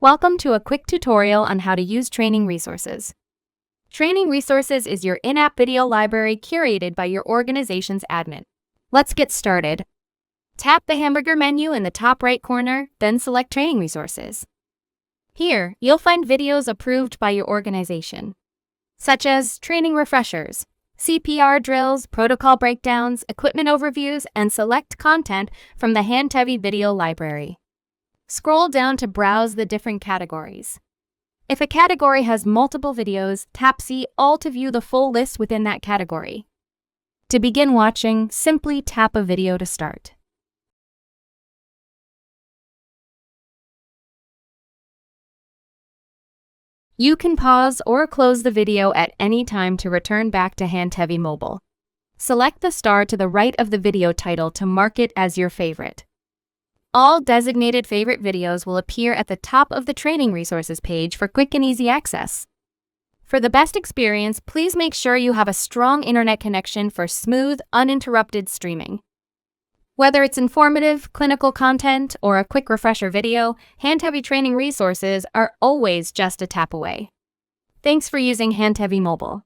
Welcome to a quick tutorial on how to use Training Resources. Training Resources is your in-app video library curated by your organization's admin. Let's get started. Tap the hamburger menu in the top right corner, then select Training Resources. Here, you'll find videos approved by your organization, such as training refreshers, CPR drills, protocol breakdowns, equipment overviews, and select content from the Handtevy video library. Scroll down to browse the different categories. If a category has multiple videos, tap See All to view the full list within that category. To begin watching, simply tap a video to start. You can pause or close the video at any time to return back to Handtevy Mobile. Select the star to the right of the video title to mark it as your favorite. All designated favorite videos will appear at the top of the Training Resources page for quick and easy access. For the best experience, please make sure you have a strong internet connection for smooth, uninterrupted streaming. Whether it's informative, clinical content, or a quick refresher video, Handtevy Training Resources are always just a tap away. Thanks for using Handtevy Mobile.